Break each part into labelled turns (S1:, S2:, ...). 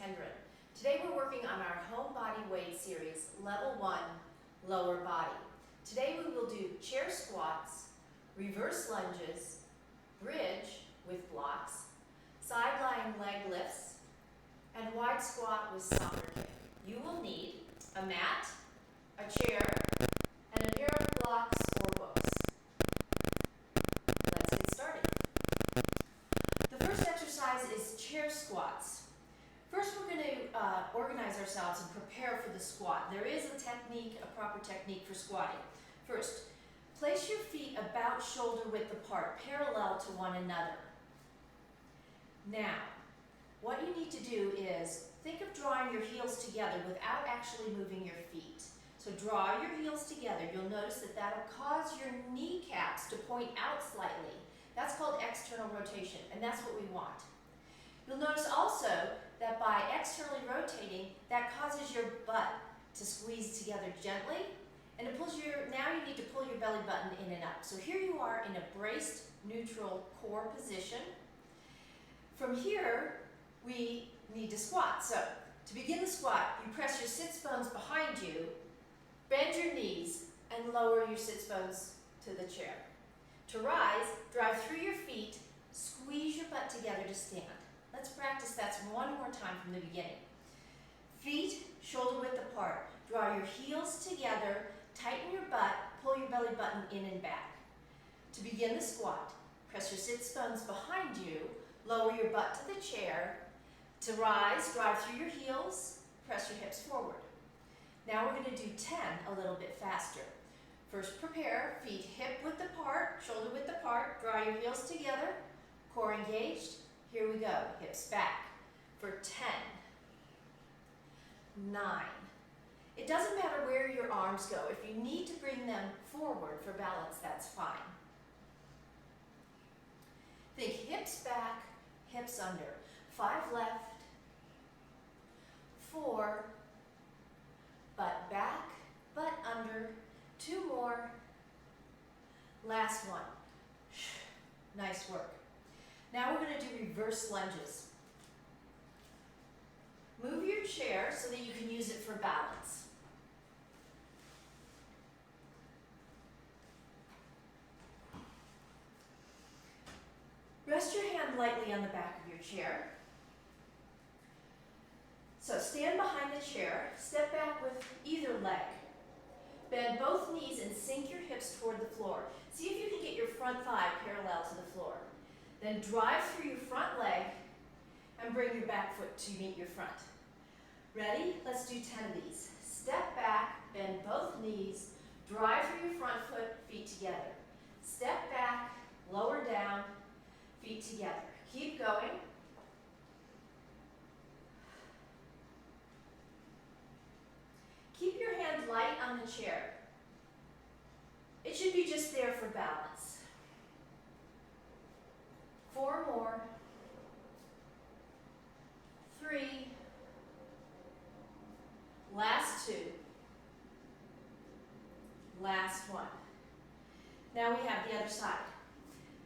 S1: Hendren. Today we're working on our home body weight series, Level 1, Lower Body. Today we will do chair squats, reverse lunges, bridge with blocks, side lying leg lifts, and wide squat with soccer kick. You will need a mat, a chair, and a pair of blocks or books. Let's get started. The first exercise is chair squats. First we're going to organize ourselves and prepare for the squat. There is a technique, a proper technique for squatting. First, place your feet about shoulder width apart, parallel to one another. Now, what you need to do is think of drawing your heels together without actually moving your feet. So draw your heels together. You'll notice that that'll cause your kneecaps to point out slightly. That's called external rotation, and that's what we want. You'll notice also that by externally rotating, that causes your butt to squeeze together gently, and it pulls now you need to pull your belly button in and up. So here you are in a braced neutral core position. From here, we need to squat. So to begin the squat, you press your sits bones behind you, bend your knees, and lower your sits bones to the chair. To rise, drive through your feet, squeeze your butt together to stand. Let's practice that one more time from the beginning. Feet shoulder width apart. Draw your heels together, tighten your butt, pull your belly button in and back. To begin the squat, press your sits bones behind you, lower your butt to the chair. To rise, drive through your heels, press your hips forward. Now we're going to do 10 a little bit faster. First prepare, feet hip width apart, shoulder width apart, draw your heels together, core engaged. Here we go, hips back for 10, 9. It doesn't matter where your arms go. If you need to bring them forward for balance, that's fine. Think hips back, hips under. 5 left, 4, butt back, butt under, 2 more, last one. Nice work. Now we're going to do reverse lunges. Move your chair so that you can use it for balance. Rest your hand lightly on the back of your chair. So stand behind the chair, step back with either leg. Bend both knees and sink your hips toward the floor. See if you can get your front thigh parallel to the floor. Then drive through your front leg and bring your back foot to meet your front. Ready? Let's do 10 of these. Step back, bend both knees, drive through your front foot, feet together. Step back, lower down, feet together. Keep going. Keep your hand light on the chair. It should be just there for balance. 4 more. 3. Last 2. Last 1. Now we have the other side.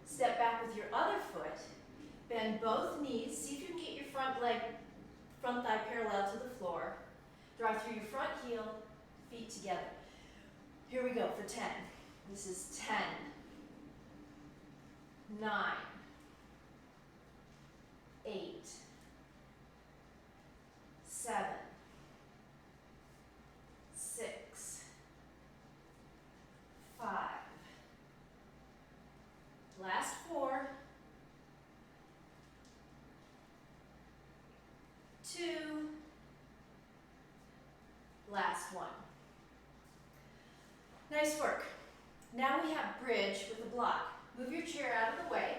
S1: Step back with your other foot. Bend both knees. See if you can get your front thigh parallel to the floor. Drive through your front heel, feet together. Here we go for 10. This is 10, 9, 8, 7, 6, 5. Last 4, 2, last 1. Nice work. Now we have bridge with a block. Move your chair out of the way.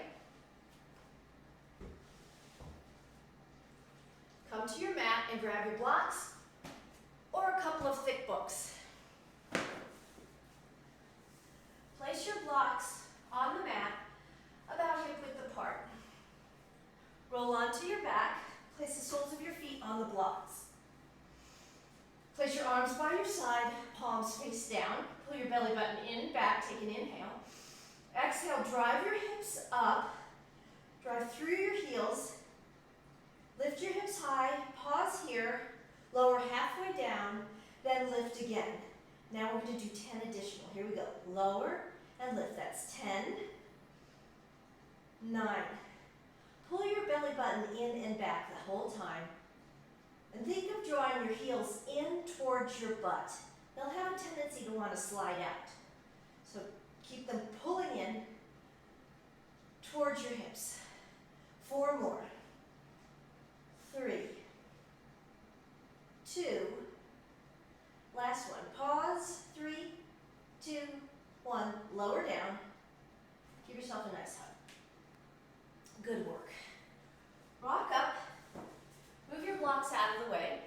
S1: Come to your mat and grab your blocks or a couple of thick books. Place your blocks on the mat about hip width apart. Roll onto your back. Place the soles of your feet on the blocks. Place your arms by your side, palms face down. Pull your belly button in and back, take an inhale. Exhale, drive your hips up. Drive through your heels. Lift your hips high, pause here, lower halfway down, then lift again. Now we're going to do 10 additional. Here we go. Lower and lift. That's 10, 9. Pull your belly button in and back the whole time. And think of drawing your heels in towards your butt. They'll have a tendency to want to slide out. So keep them pulling in towards your hips. 4 more. 3, 2, last one. Pause. 3, 2, 1. Lower down. Give yourself a nice hug. Good work. Rock up. Move your blocks out of the way.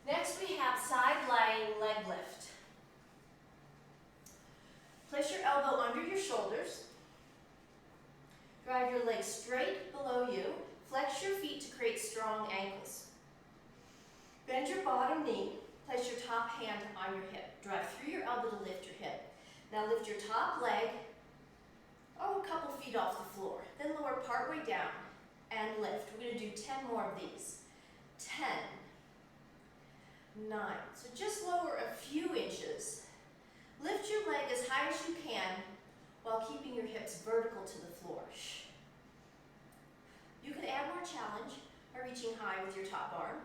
S1: Next we have side lying leg lift. Place your elbow under your shoulders. Drive your legs straight below you. Flex your feet to create strong ankles. Bend your bottom knee. Place your top hand on your hip. Drive through your elbow to lift your hip. Now lift your top leg, a couple feet off the floor. Then lower partway down and lift. We're going to do 10 more of these. 10, 9. So just lower a few inches. Lift your leg as high as you can while keeping your hips vertical to the floor. You can add more challenge by reaching high with your top arm.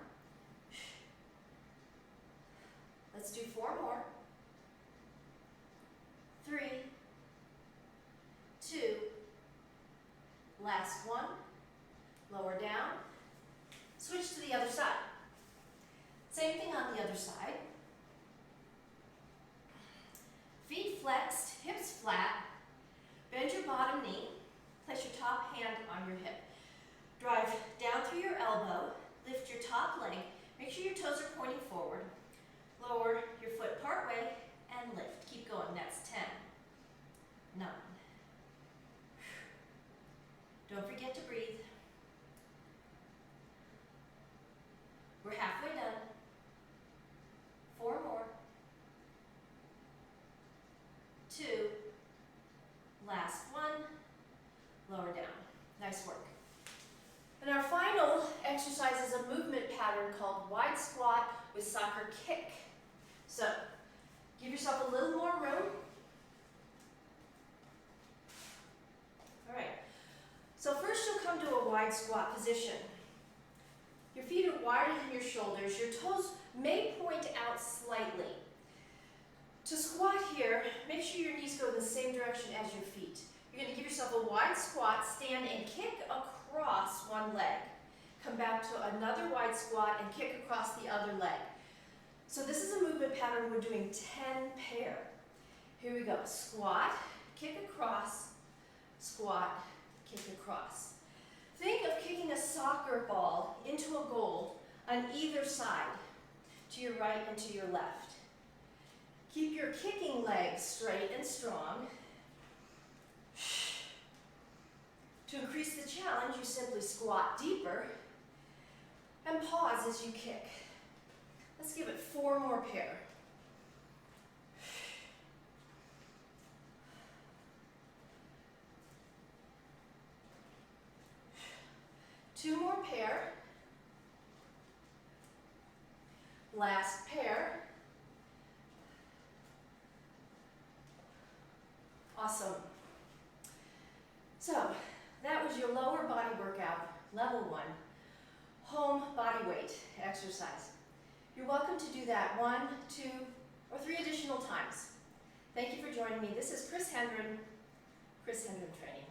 S1: Let's do 4 more. 3, 2, last one. Lower down. Switch to the other side. Same thing on the other side. Feet flexed, hips flat. Bend your bottom knee. Place your top hand on your hip. Drive down through your elbow. Lift your top leg. Make sure your toes are pointing forward. Lower your foot partway and lift. Keep going. That's 10, 9. Don't forget to breathe. We're halfway done. 4 more. 2. Last one. Lower down. Nice work. And our final exercise is a movement pattern called wide squat with soccer kick. So, give yourself a little more room. All right. So first you'll come to a wide squat position. Your feet are wider than your shoulders. Your toes may point out slightly. To squat here, make sure your knees go in the same direction as your feet. You're going to give yourself a wide squat, stand and kick across one leg. Come back to another wide squat and kick across the other leg. So this is a movement pattern. We're doing 10 pair. Here we go. Squat, kick across, squat, kick across. Think of kicking a soccer ball into a goal on either side, to your right and to your left. Keep your kicking legs straight and strong. To increase the challenge, you simply squat deeper and pause as you kick. Let's give it 4 more pair. Two more pair. Last pair. Awesome. So, that was your lower body workout, level 1, home body weight exercise. You're welcome to do that 1, 2, or 3 additional times. Thank you for joining me. This is Chris Hendren Training.